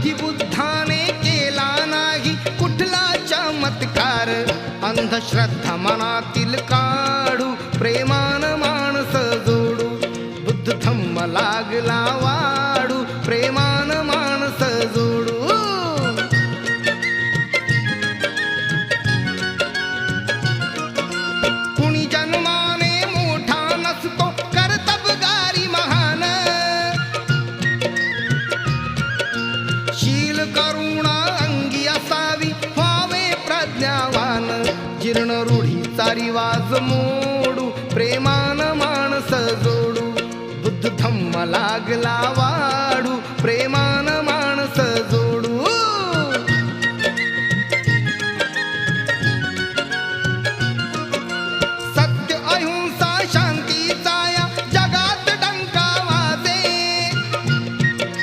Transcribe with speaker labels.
Speaker 1: कधी बुद्धाने केला नाही कुठला चमत्कार. अंधश्रद्धा मनातील काढू, प्रेमान माणस जोडू. बुद्ध धम्म लागला वाढू, प्रेमान माणस जोडू. कुणी जन्माने मोठा नसतो, कर्तबगारी महान. शील करुणा अंगी असावी, व्हावे प्रज्ञावान. जीर्ण रूढीचा रिवाज मोडू, प्रेमान माणस जोडू. बुद्ध धम्म लागला वाढू.